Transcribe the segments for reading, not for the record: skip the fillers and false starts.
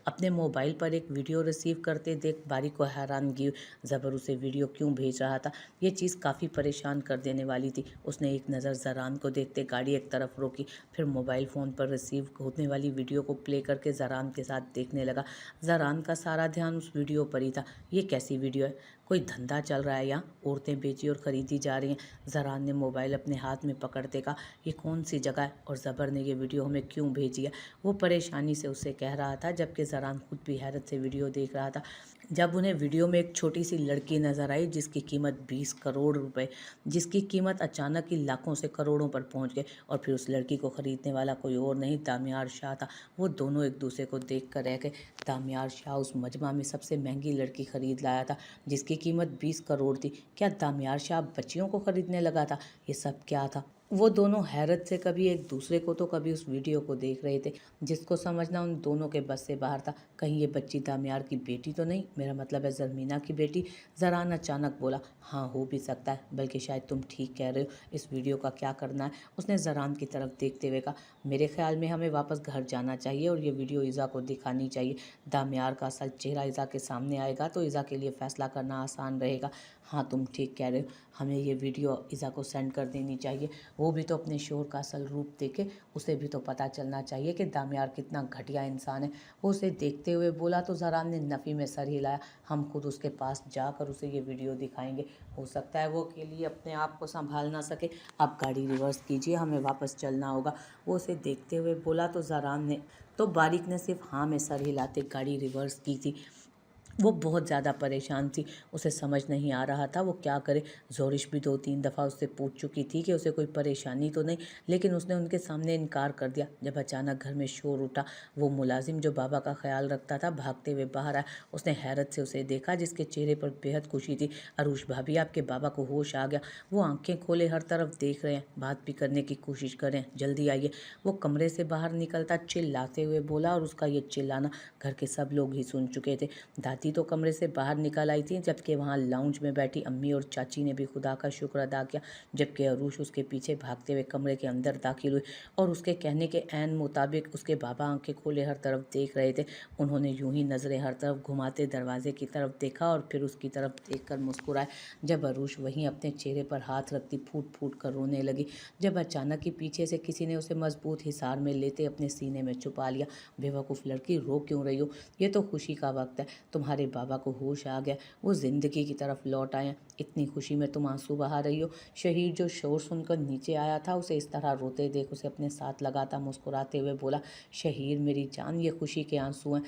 अपने मोबाइल पर एक वीडियो रिसीव करते देख बारी को हैरानगी ज़बर उसे वीडियो क्यों भेज रहा था। ये चीज़ काफ़ी परेशान कर देने वाली थी। उसने एक नज़र ज़रान को देखते गाड़ी एक तरफ रोकी, फिर मोबाइल फ़ोन पर रिसीव होने वाली वीडियो को प्ले करके ज़रान के साथ देखने लगा। ज़रान का सारा ध्यान उस वीडियो पर ही था। ये कैसी वीडियो है? कोई धंधा चल रहा है यहाँ? औरतें बेची और ख़रीदी जा रही हैं। ज़रान ने मोबाइल अपने हाथ में पकड़ते कहा, ये कौन सी जगह है और ज़बर ने ये वीडियो हमें क्यों भेजी है? वो परेशानी से उसे कह रहा था, जबकि ज़रान खुद भी हैरत से वीडियो देख रहा था। जब उन्हें वीडियो में एक छोटी सी लड़की नज़र आई जिसकी कीमत 20 करोड़ रुपए, जिसकी कीमत अचानक ही लाखों से करोड़ों पर पहुंच गए, और फिर उस लड़की को ख़रीदने वाला कोई और नहीं दामियार शाह था। वो दोनों एक दूसरे को देख कर रह गए। दामियार शाह उस मजमा में सबसे महंगी लड़की खरीद लाया था जिसकी कीमत 20 करोड़ थी। क्या दामियार शाह बच्चियों को खरीदने लगा था? ये सब क्या था? वो दोनों हैरत से कभी एक दूसरे को तो कभी उस वीडियो को देख रहे थे, जिसको समझना उन दोनों के बस से बाहर था। कहीं ये बच्ची दामियार की बेटी तो नहीं? मेरा मतलब है ज़रमीना की बेटी। ज़रान अचानक बोला, हाँ हो भी सकता है, बल्कि शायद तुम ठीक कह रहे हो। इस वीडियो का क्या करना है? उसने ज़रान की तरफ देखते हुए कहा, मेरे ख्याल में हमें वापस घर जाना चाहिए और ये वीडियो ईज़ा को दिखानी चाहिए। दामियार का असल चेहरा ईज़ा के सामने आएगा तो ईज़ा के लिए फ़ैसला करना आसान रहेगा। हाँ तुम ठीक कह रहे हो, हमें ये वीडियो ईज़ा को सेंड कर देनी चाहिए। वो भी तो अपने शोहर का असल रूप देखे, उसे भी तो पता चलना चाहिए कि दामियार कितना घटिया इंसान है। वो उसे देखते हुए बोला तो ज़रान ने नफ़ी में सर हिलाया। हम खुद उसके पास जाकर उसे ये वीडियो दिखाएंगे। हो सकता है वो के लिए अपने आप को संभाल ना सके। आप गाड़ी रिवर्स कीजिए, हमें वापस चलना होगा। वो उसे देखते हुए बोला तो ज़रान ने तो बारीक ने सिर्फ हाँ में सर हिलाते गाड़ी रिवर्स की थी। वो बहुत ज़्यादा परेशान थी, उसे समझ नहीं आ रहा था वो क्या करे। ज़ोरिश भी 2-3 दफ़ा उससे पूछ चुकी थी कि उसे कोई परेशानी तो नहीं, लेकिन उसने उनके सामने इनकार कर दिया। जब अचानक घर में शोर उठा, वो मुलाजिम जो बाबा का ख्याल रखता था भागते हुए बाहर आया। उसने हैरत से उसे देखा, जिसके चेहरे पर बेहद खुशी थी। अरूश भाभी, आपके बाबा को होश आ गया। वो आंखें खोले हर तरफ देख रहे हैं, बात भी करने की कोशिश कर रहे हैं, जल्दी आइए। वो कमरे से बाहर निकलता चिल्लाते हुए बोला, और उसका ये चिल्लाना घर के सब लोग ही सुन चुके थे। दादी तो कमरे से बाहर निकल आई थी, जबकि वहाँ लाउंज में बैठी अम्मी और चाची ने भी खुदा का शुक्र अदा किया। जबकि अरूश उसके पीछे भागते हुए कमरे के अंदर दाखिल हुए और उसके कहने के ऐन मुताबिक उसके बाबा आंखें खोले हर तरफ देख रहे थे। उन्होंने यूं ही नज़रें हर तरफ घुमाते दरवाजे की तरफ देखा और फिर उसकी तरफ देखकर मुस्कुराए। जब अरूश वहीं अपने चेहरे पर हाथ रखती फूट फूट कर रोने लगी, जब अचानक ही पीछे से किसी ने उसे मजबूत हिसार में लेते अपने सीने में छुपा लिया। बेवकूफ़ लड़की, रो क्यों रही हो? ये तो खुशी का वक्त है, तुम्हारे बाबा को होश आ गया, वो ज़िंदगी की तरफ लौट आए हैं। इतनी खुशी में तुम आंसू बहा रही हो? शहीद जो शोर सुनकर नीचे आया था, उसे इस तरह रोते देख उसे अपने साथ लगाता मुस्कुराते हुए बोला, शहीद मेरी जान, ये खुशी के आंसू हैं।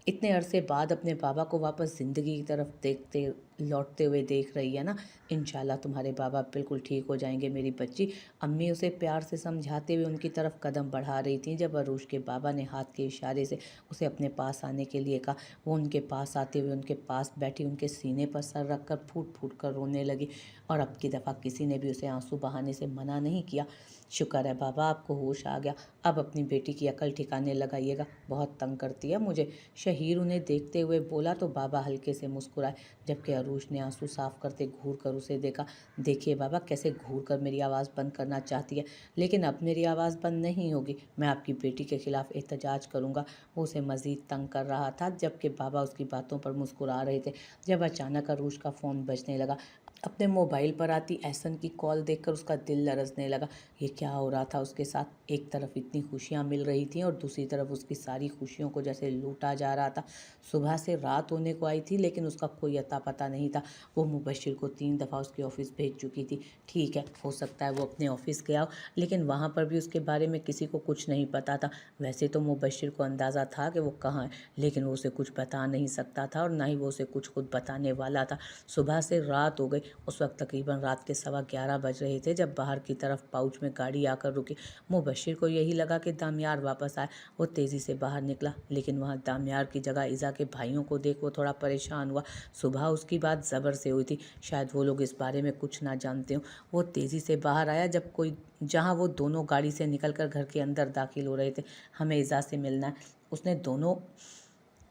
इतने अरसे बाद अपने बाबा को वापस ज़िंदगी की तरफ देखते लौटते हुए देख रही है ना? इंशाल्लाह तुम्हारे बाबा बिल्कुल ठीक हो जाएंगे मेरी बच्ची। अम्मी उसे प्यार से समझाते हुए उनकी तरफ कदम बढ़ा रही थी, जब अरूश के बाबा ने हाथ के इशारे से उसे अपने पास आने के लिए कहा। वो उनके पास आते हुए उनके पास बैठी उनके सीने पर सर रखकर फूट फूट कर रोने लगी, और अब की दफ़ा किसी ने भी उसे आंसू बहाने से मना नहीं किया। शुक्र है बाबा, आपको होश आ गया, अब अपनी बेटी की अकल ठिकाने लगाइएगा, बहुत तंग करती है मुझे। शहीर उन्हें देखते हुए बोला तो बाबा हल्के से मुस्कुराए, जबकि अरूश ने आंसू साफ करते घूर कर उसे देखा। देखिए बाबा, कैसे घूर कर मेरी आवाज़ बंद करना चाहती है, लेकिन अब मेरी आवाज़ बंद नहीं होगी, मैं आपकी बेटी के खिलाफ एहतजाज करूँगा। वो उसे मज़ीद तंग कर रहा था, जबकि बाबा उसकी बातों पर मुस्कुरा रहे थे। जब अचानक अरूश का फ़ोन बजने लगा। अपने मोबाइल पर आती एहसन की कॉल देखकर उसका दिल लरसने लगा। ये क्या हो रहा था उसके साथ? एक तरफ इतनी खुशियाँ मिल रही थीं और दूसरी तरफ उसकी सारी खुशियों को जैसे लूटा जा रहा था। सुबह से रात होने को आई थी, लेकिन उसका कोई अता पता नहीं था। वो मुबश्शिर को 3 दफ़ा उसके ऑफिस भेज चुकी थी। ठीक है, हो सकता है वो अपने ऑफिस गया हो, लेकिन वहाँ पर भी उसके बारे में किसी को कुछ नहीं पता था। वैसे तो मुबश्शिर को अंदाज़ा था कि वो कहाँ है, लेकिन वो उसे कुछ बता नहीं सकता था और ना ही वो उसे कुछ खुद बताने वाला था। सुबह से रात हो गई। उस वक्त तकरीबन रात के 11:15 बज रहे थे, जब बाहर की तरफ पाउच में गाड़ी आकर रुकी। मुबश्शिर को यही लगा कि दामियार वापस आए। वो तेज़ी से बाहर निकला, लेकिन वहाँ दामियार की जगह ईज़ा के भाइयों को देख वो थोड़ा परेशान हुआ। सुबह उसकी बात ज़बर से हुई थी, शायद वो लोग इस बारे में कुछ ना जानते हों। वो तेज़ी से बाहर आया जहाँ वो दोनों गाड़ी से निकलकर घर के अंदर दाखिल हो रहे थे। हमें ईज़ा से मिलना है, उसने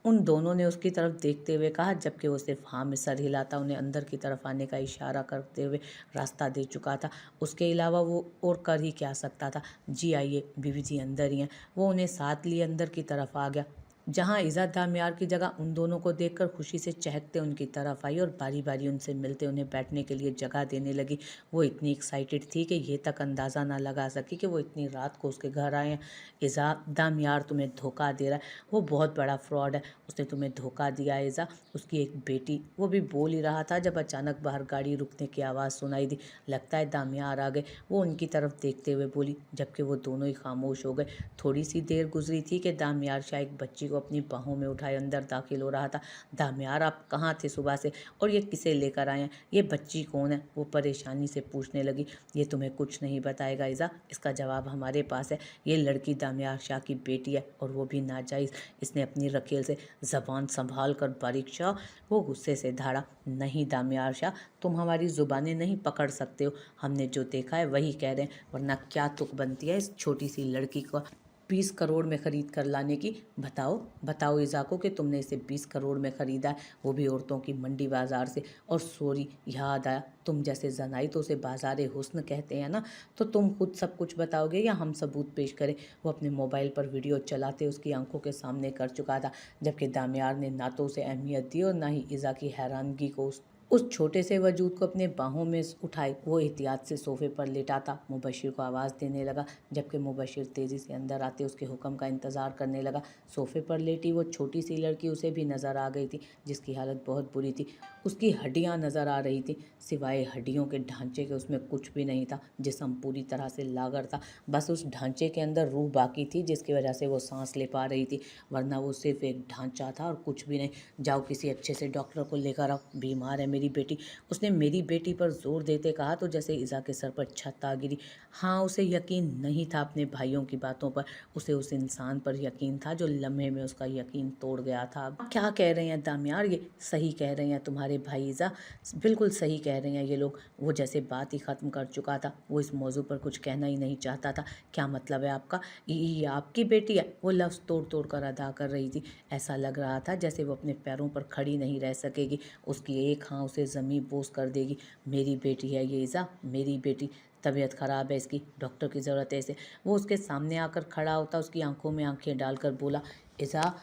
उन दोनों ने उसकी तरफ देखते हुए कहा, जबकि वो सिर्फ हाँ में सर हिलाता उन्हें अंदर की तरफ आने का इशारा करते हुए रास्ता दे चुका था। उसके अलावा वो और कर ही क्या सकता था। जी आइए, बीवी जी अंदर ही हैं। वो उन्हें साथ लिए अंदर की तरफ आ गया। जहाँ इज़्ज़त दामियार की जगह उन दोनों को देखकर खुशी से चहकते उनकी तरफ आई और बारी बारी उनसे मिलते उन्हें बैठने के लिए जगह देने लगी। वो इतनी एक्साइटेड थी कि ये तक अंदाज़ा ना लगा सकी कि वो इतनी रात को उसके घर आए हैं। इज़्ज़त दामियार तुम्हें धोखा दे रहा है, वो बहुत बड़ा फ्रॉड है, उसने तुम्हें धोखा दिया है इज़्ज़त। उसकी एक बेटी, वो भी बोल ही रहा था जब अचानक बाहर गाड़ी रुकने की आवाज़ सुनाई दी। लगता है दामियार आ गए, वो उनकी तरफ देखते हुए बोली, जबकि वो दोनों ही खामोश हो गए। थोड़ी सी देर गुजरी थी कि दामियार शाह एक बच्ची को अपनी बाहों में उठाए अंदर दाखिल हो रहा था। दामियार, आप कहाँ थे सुबह से और ये किसे लेकर आए हैं? ये बच्ची कौन है? वो परेशानी से पूछने लगी। ये तुम्हें कुछ नहीं बताएगा इज़ा, इसका जवाब हमारे पास है। ये लड़की दामियार शाह की बेटी है और वो भी नाजायज़। इसने अपनी रकेल से ज़बान संभाल कर बारीक शाह, वो गुस्से से धाड़ा। नहीं दामियार शाह, तुम हमारी ज़ुबानें नहीं पकड़ सकते हो। हमने जो देखा है वही कह रहे हैं, वरना क्या तुक बनती है इस छोटी सी लड़की को 20 करोड़ में ख़रीद कर लाने की? बताओ बताओ इज़ा को कि तुमने इसे 20 करोड़ में ख़रीदा है, वो भी औरतों की मंडी बाज़ार से। और सॉरी, याद आया, तुम जैसे जनाई तो उसे बाज़ार हुस्न कहते हैं ना। तो तुम खुद सब कुछ बताओगे या हम सबूत पेश करें? वो अपने मोबाइल पर वीडियो चलाते उसकी आंखों के सामने कर चुका था, जबकि दामियार ने ना तो उसे अहमियत दी और ना ही इज़ा की हैरानगी को उस छोटे से वजूद को अपने बाहों में उठाए। वो एहतियात से सोफे पर लेटा था, मुबशिर को आवाज़ देने लगा, जबकि मुबशिर तेज़ी से अंदर आते उसके हुक्म का इंतज़ार करने लगा। सोफे पर लेटी वो छोटी सी लड़की उसे भी नज़र आ गई थी, जिसकी हालत बहुत बुरी थी। उसकी हड्डियाँ नज़र आ रही थी, सिवाय हड्डियों के ढांचे के उसमें कुछ भी नहीं था। जिस्म पूरी तरह से लागर था, बस उस ढांचे के अंदर रूह बाकी थी, जिसकी वजह से वो सांस ले पा रही थी, वरना वो सिर्फ एक ढांचा था और कुछ भी नहीं। जाओ किसी अच्छे से डॉक्टर को लेकर आओ, बीमार है मेरी बेटी। उसने मेरी बेटी पर जोर देते कहा तो जैसे इज़ा के सर पर छत आ गिरी। हाँ, उसे यकीन नहीं था अपने भाइयों की बातों पर, उसे उस इंसान पर यकीन था जो लम्हे में उसका यकीन तोड़ गया था। क्या कह रहे हैं दामियार? ये सही कह रहे हैं तुम्हारे भाई इज़ा, बिल्कुल सही कह रहे हैं ये लोग। वो जैसे बात ही ख़त्म कर चुका था, वो इस मौजू पर कुछ कहना ही नहीं चाहता था। क्या मतलब है आपका? ये आपकी बेटी है? वो लफ्ज़ तोड़ तोड़ कर अदा कर रही थी। ऐसा लग रहा था जैसे वो अपने पैरों पर खड़ी नहीं रह सकेगी, उसकी एक हाँ उसे ज़मीं बोस कर देगी। मेरी बेटी है ये इज़ा, मेरी बेटी। तबीयत ख़राब है इसकी, डॉक्टर की ज़रूरत है इसे। वो उसके सामने आकर खड़ा होता, उसकी आंखों में आंखें डालकर बोला, इज़ा,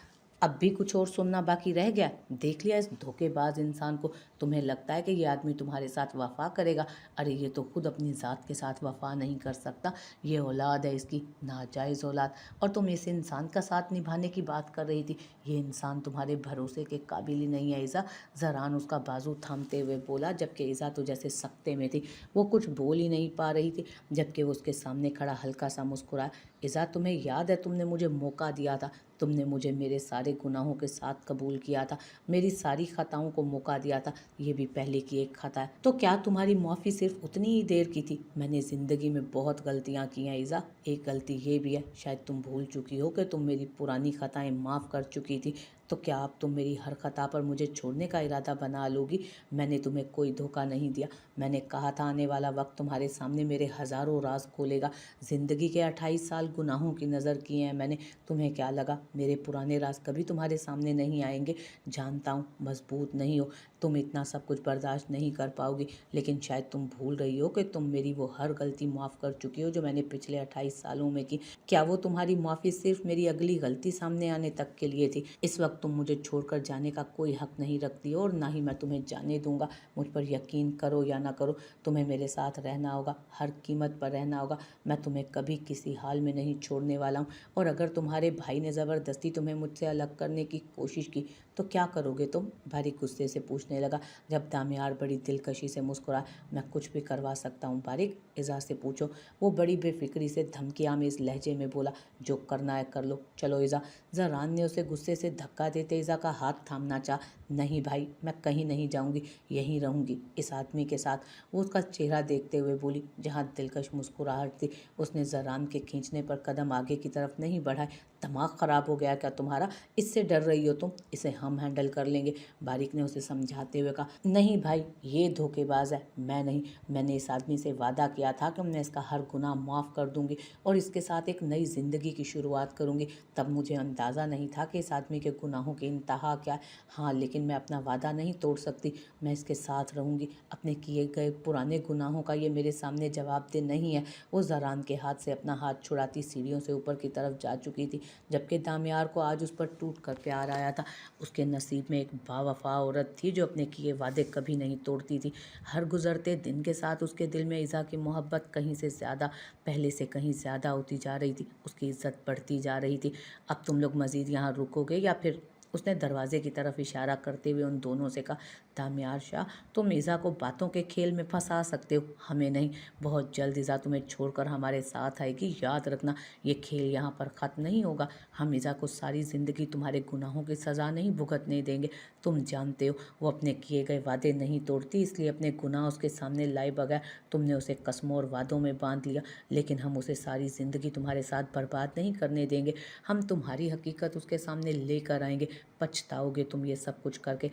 अब भी कुछ और सुनना बाकी रह गया? देख लिया इस धोखेबाज इंसान को? तुम्हें लगता है कि ये आदमी तुम्हारे साथ वफ़ा करेगा? अरे ये तो खुद अपनी ज़ात के साथ वफ़ा नहीं कर सकता। ये औलाद है इसकी, नाजायज़ औलाद, और तुम इस इंसान का साथ निभाने की बात कर रही थी। ये इंसान तुम्हारे भरोसे के काबिल ही नहीं है इज़ा। ज़रान उसका बाजू थामते हुए बोला, जबकि इज़ा तो जैसे सख्ते में थी, वो कुछ बोल ही नहीं पा रही थी। जबकि वो उसके सामने खड़ा हल्का सा मुस्कुराया। इज़ा, तुम्हें याद है तुमने मुझे मौका दिया था, तुमने मुझे मेरे सारे गुनाहों के साथ कबूल किया था, मेरी सारी ख़ताओं को मौका दिया था। ये भी पहले की एक ख़ता है, तो क्या तुम्हारी माफ़ी सिर्फ उतनी ही देर की थी? मैंने ज़िंदगी में बहुत गलतियाँ की हैं इज़ा। एक गलती ये भी है, शायद तुम भूल चुकी हो कि तुम मेरी पुरानी ख़ताएँ माफ़ कर चुकी थी। तो क्या अब तुम मेरी हर ख़ता पर मुझे छोड़ने का इरादा बना लोगी? मैंने तुम्हें कोई धोखा नहीं दिया। मैंने कहा था आने वाला वक्त तुम्हारे सामने मेरे हज़ारों राज खोलेगा। ज़िंदगी के 28 साल गुनाहों की नज़र किए हैं मैंने। तुम्हें क्या लगा मेरे पुराने राज कभी तुम्हारे सामने नहीं आएंगे? जानता हूँ मजबूत नहीं हो, तुम इतना सब कुछ बर्दाश्त नहीं कर पाओगी, लेकिन शायद तुम भूल रही हो कि तुम मेरी वो हर गलती माफ़ कर चुकी हो जो मैंने पिछले 28 सालों में की। क्या वो तुम्हारी माफ़ी सिर्फ मेरी अगली गलती सामने आने तक के लिए थी? इस वक्त तुम मुझे छोड़कर जाने का कोई हक नहीं रखती हो और ना ही मैं तुम्हें जाने दूंगा। मुझ पर यकीन करो या ना करो, तुम्हें मेरे साथ रहना होगा, हर कीमत पर रहना होगा। मैं तुम्हें कभी किसी हाल में नहीं छोड़ने वाला हूँ। और अगर तुम्हारे भाई ने ज़बरदस्ती तुम्हें मुझसे अलग करने की कोशिश की तो क्या करोगे तुम? बारिक गुस्से से पूछने लगा। जब दामियार बड़ी दिलकशी से मुस्कुरा, मैं कुछ भी करवा सकता हूँ बारिक, इज़ा से पूछो। वो बड़ी बेफिक्री से धमकियामेज़ लहजे में बोला, जो करना है कर लो, चलो इज़ा। ज़रान ने उसे गुस्से से धक्का देते इज़ा का हाथ थामना चाहा। नहीं भाई, मैं कहीं नहीं जाऊँगी, यहीं रहूँगी इस आदमी के साथ। वो उसका चेहरा देखते हुए बोली, जहाँ दिलकश मुस्कुराहट थी। उसने ज़रान के खींचने पर कदम आगे की तरफ नहीं बढ़ाए। दिमाग ख़राब हो गया क्या तुम्हारा? इससे डर रही हो तुम? इसे हम हैंडल कर लेंगे, बारिक ने उसे समझाते हुए कहा। नहीं भाई, ये धोखेबाज है, मैं नहीं। मैंने इस आदमी से वादा किया था कि मैं इसका हर गुनाह माफ़ कर दूंगी और इसके साथ एक नई ज़िंदगी की शुरुआत करूंगी। तब मुझे अंदाज़ा नहीं था कि इस आदमी के गुनाहों की इंतहा क्या है। हाँ, लेकिन मैं अपना वादा नहीं तोड़ सकती, मैं इसके साथ रहूंगी। अपने किए गए पुराने गुनाहों का ये मेरे सामने जवाबदेह नहीं है। वो ज़रान के हाथ से अपना हाथ छुड़ाती सीढ़ियों से ऊपर की तरफ जा चुकी थी। जबकि दामियार को आज उस पर टूट कर प्यार आया था। उसके नसीब में एक बावफा औरत थी जो अपने किए वादे कभी नहीं तोड़ती थी। हर गुजरते दिन के साथ उसके दिल में इज़ा की मोहब्बत कहीं से ज़्यादा, पहले से कहीं ज़्यादा होती जा रही थी। उसकी इज्जत बढ़ती जा रही थी। अब तुम लोग मज़ीद यहाँ रुकोगे या फिर? उसने दरवाजे की तरफ इशारा करते हुए उन दोनों से कहा। दामियार शाह, तुम इज़ा को बातों के खेल में फंसा सकते हो, हमें नहीं। बहुत जल्द इज़ा तुम्हें छोड़कर हमारे साथ आएगी। याद रखना, ये खेल यहाँ पर ख़त्म नहीं होगा। हम इज़ा को सारी ज़िंदगी तुम्हारे गुनाहों की सज़ा नहीं भुगतने देंगे। तुम जानते हो वो अपने किए गए वादे नहीं तोड़ती, इसलिए अपने गुनाह उसके सामने लाए बगैर तुमने उसे कस्मों और वादों में बांध लिया। लेकिन हम उसे सारी ज़िंदगी तुम्हारे साथ बर्बाद नहीं करने देंगे। हम तुम्हारी हकीकत उसके सामने लेकर आएंगे। पछताओगे तुम ये सब कुछ करके।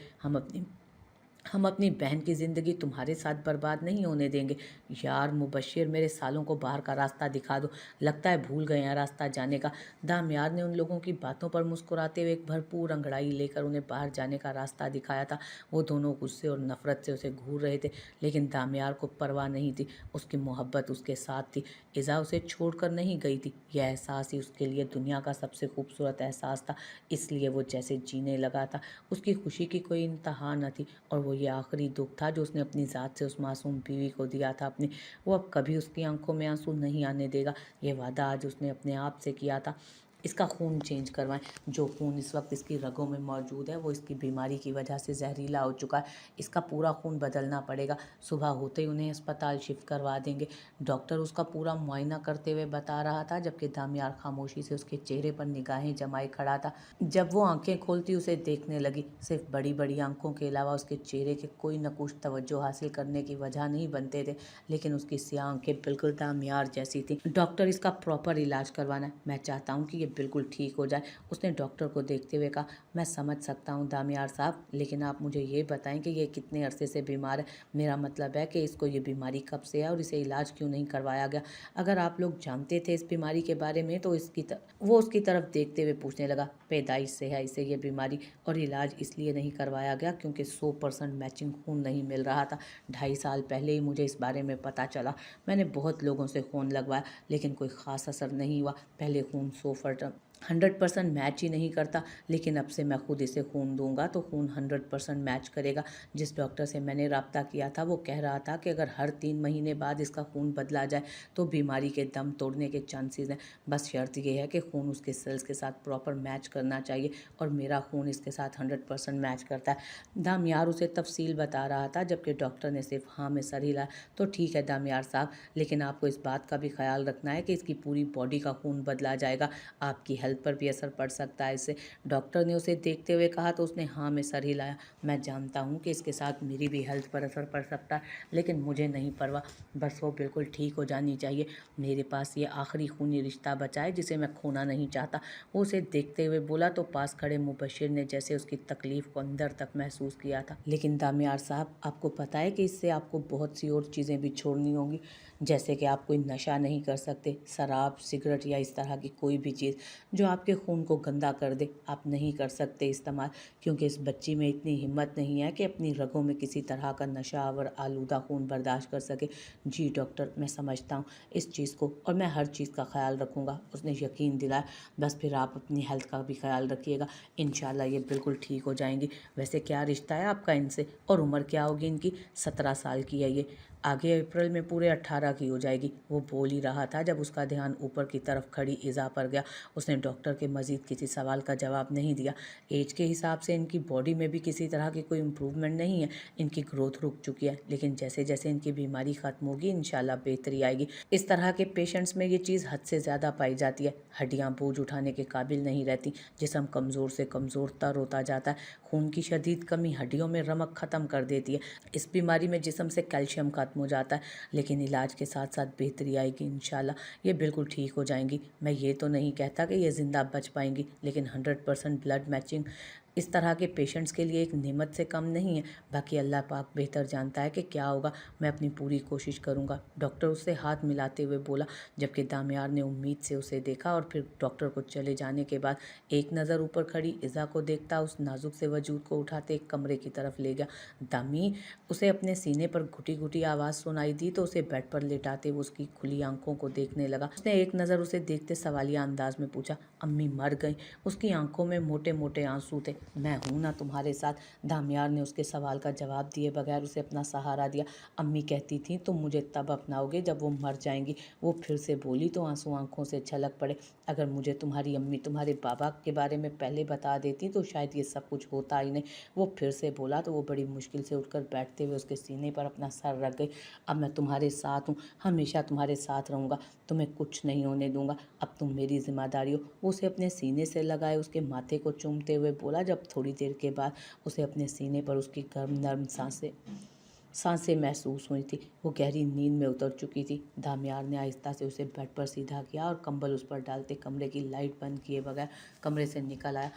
हम अपनी बहन की ज़िंदगी तुम्हारे साथ बर्बाद नहीं होने देंगे। यार मुबश्शिर, मेरे सालों को बाहर का रास्ता दिखा दो। लगता है भूल गए हैं रास्ता जाने का। दामियार ने उन लोगों की बातों पर मुस्कुराते हुए एक भरपूर अंगड़ाई लेकर उन्हें बाहर जाने का रास्ता दिखाया था। वो दोनों गुस्से और नफ़रत से उसे घूर रहे थे, लेकिन दामियार को परवाह नहीं थी। उसकी मोहब्बत उसके साथ थी। इज़ा उसे छोड़कर नहीं गई थी। यह एहसास ही उसके लिए दुनिया का सबसे खूबसूरत एहसास था। इसलिए वो जैसे जीने लगा था। उसकी खुशी की कोई इंतहा न थी, और वो ये आखिरी दुख था जो उसने अपनी ज़ात से उस मासूम बीवी को दिया था अपनी। वो अब कभी उसकी आंखों में आंसू नहीं आने देगा। ये वादा आज उसने अपने आप से किया था। इसका खून चेंज करवाएं। जो खून इस वक्त इसकी रगों में मौजूद है वो इसकी बीमारी की वजह से जहरीला हो चुका है। इसका पूरा खून बदलना पड़ेगा। सुबह होते ही उन्हें अस्पताल शिफ्ट करवा देंगे। डॉक्टर उसका पूरा मुआयना करते हुए बता रहा था, जबकि दामियार खामोशी से उसके चेहरे पर निगाहें जमाए खड़ा था। जब वो आंखें खोलती उसे देखने लगी, सिर्फ बड़ी बड़ी आंखों के अलावा उसके चेहरे के कोई नकुश तवज्जो हासिल करने की वजह नहीं बनते थे, लेकिन उसकी सियाह आंखें बिल्कुल दामियार जैसी थी। डॉक्टर, इसका प्रॉपर इलाज करवाना है। मैं चाहता हूँ कि ये बिल्कुल ठीक हो जाए। उसने डॉक्टर को देखते हुए कहा। मैं समझ सकता हूँ दामियार साहब, लेकिन आप मुझे ये बताएं कि ये कितने अरसे से बीमार है। मेरा मतलब है कि इसको ये बीमारी कब से है और इसे इलाज क्यों नहीं करवाया गया। अगर आप लोग जानते थे इस बीमारी के बारे में तो वो उसकी तरफ देखते हुए पूछने लगा। पैदाइश से है इसे ये बीमारी, और इलाज इसलिए नहीं करवाया गया क्योंकि 100% मैचिंग खून नहीं मिल रहा था। 2.5 साल पहले ही मुझे इस बारे में पता चला। मैंने बहुत लोगों से खून लगवाया, लेकिन कोई ख़ास असर नहीं हुआ। पहले खून 100% मैच ही नहीं करता, लेकिन अब से मैं खुद इसे खून दूंगा तो खून 100% मैच करेगा। जिस डॉक्टर से मैंने रब्ता किया था वो कह रहा था कि अगर हर 3 महीने बाद इसका खून बदला जाए तो बीमारी के दम तोड़ने के चांसेस हैं। बस शर्त ये है कि खून उसके सेल्स के साथ प्रॉपर मैच करना चाहिए, और मेरा खून इसके साथ 100% मैच करता है। दामियार उसे तफसील बता रहा था, जबकि डॉक्टर ने सिर्फ हाँ में सर हिलाया। तो ठीक है दामियार साहब, लेकिन आपको इस बात का भी ख्याल रखना है कि इसकी पूरी बॉडी का खून बदला जाएगा। आपकी हेल्थ पर भी असर पड़ सकता है इससे। डॉक्टर ने उसे देखते हुए कहा तो उसने हाँ में सर हिलाया। मैं जानता हूँ कि इसके साथ मेरी भी हेल्थ पर असर पड़ सकता है, लेकिन मुझे नहीं परवाह। बस वो बिल्कुल ठीक हो जानी चाहिए। मेरे पास ये आखिरी खूनी रिश्ता बचा है जिसे मैं खोना नहीं चाहता। वो उसे देखते हुए बोला तो पास खड़े मुबशिर ने जैसे उसकी तकलीफ को अंदर तक महसूस किया था। लेकिन दामियार साहब, आपको पता है कि इससे आपको बहुत सी और चीज़ें भी छोड़नी होंगी, जैसे कि आप कोई नशा नहीं कर सकते, शराब, सिगरेट या इस तरह की कोई भी चीज़ जो आपके खून को गंदा कर दे, आप नहीं कर सकते इस्तेमाल, क्योंकि इस बच्ची में इतनी हिम्मत नहीं है कि अपनी रगों में किसी तरह का नशा और आलूदा खून बर्दाश्त कर सके। जी डॉक्टर, मैं समझता हूँ इस चीज़ को, और मैं हर चीज़ का ख्याल रखूँगा, उसने यकीन दिलाया। बस फिर आप अपनी हेल्थ का भी ख्याल रखिएगा। इंशाल्लाह ये बिल्कुल ठीक हो जाएंगी। वैसे क्या रिश्ता है आपका इनसे, और उम्र क्या होगी इनकी? 17 साल की है ये, आगे अप्रैल में पूरे 18 की हो जाएगी। वो बोल ही रहा था जब उसका ध्यान ऊपर की तरफ खड़ी इज़ा पर गया। उसने डॉक्टर के मज़ीद किसी सवाल का जवाब नहीं दिया। एज के हिसाब से इनकी बॉडी में भी किसी तरह की कोई इम्प्रूवमेंट नहीं है। इनकी ग्रोथ रुक चुकी है, लेकिन जैसे जैसे इनकी बीमारी ख़त्म होगी इंशाल्लाह बेहतरी आएगी। इस तरह के पेशेंट्स में ये चीज़ हद से ज़्यादा पाई जाती है। हड्डियाँ बोझ उठाने के काबिल नहीं रहती, जिस्म कमज़ोर से कमज़ोर तर होता जाता है। खून की शदीद कमी हड्डियों में रमक ख़त्म कर देती है। इस बीमारी में जिस्म से कैल्शियम खत्म हो जाता है, लेकिन इलाज के साथ साथ बेहतरी आएगी इंशाल्लाह। ये बिल्कुल ठीक हो जाएंगी। मैं ये तो नहीं कहता कि ये ज़िंदा बच पाएंगी, लेकिन 100% ब्लड मैचिंग इस तरह के पेशेंट्स के लिए एक नेमत से कम नहीं है। बाकी अल्लाह पाक बेहतर जानता है कि क्या होगा, मैं अपनी पूरी कोशिश करूँगा। डॉक्टर उससे हाथ मिलाते हुए बोला, जबकि दामियार ने उम्मीद से उसे देखा और फिर डॉक्टर को चले जाने के बाद एक नज़र ऊपर खड़ी इज़ा को देखता उस नाजुक से वजूद को उठाते एक कमरे की तरफ ले गया। दामी उसे अपने सीने पर घुटी घुटी आवाज़ सुनाई दी तो उसे बेड पर लेटाते वो उसकी खुली आंखों को देखने लगा। उसने एक नज़र उसे देखते सवालिया अंदाज में पूछा, अम्मी मर गई? उसकी आंखों में मोटे मोटे आंसू थे। मैं हूं ना तुम्हारे साथ? दामियार ने उसके सवाल का जवाब दिए बगैर उसे अपना सहारा दिया। अम्मी कहती थी तुम मुझे तब अपनाओगे जब वो मर जाएंगी। वो फिर से बोली तो आंसू आंखों से छलक पड़े। अगर मुझे तुम्हारी अम्मी तुम्हारे बाबा के बारे में पहले बता देती तो शायद ये सब कुछ होता ही नहीं। वो फिर से बोला तो वो बड़ी मुश्किल से उठकर बैठते हुए उसके सीने पर अपना सर रख गई। अब मैं तुम्हारे साथ हूँ, हमेशा तुम्हारे साथ रहूँगा, तुम्हें कुछ नहीं होने दूंगा। अब तुम मेरी जिम्मेदारी हो। वो उसे अपने सीने से लगाए उसके माथे को चूमते हुए बोला, जब थोड़ी देर के बाद उसे अपने सीने पर उसकी गर्म नर्म सांसें महसूस हुई थी। वो गहरी नींद में उतर चुकी थी। दामियार ने आहिस्ता से उसे बेड पर सीधा किया और कंबल उस पर डालते कमरे की लाइट बंद किए बगैर कमरे से निकल आया।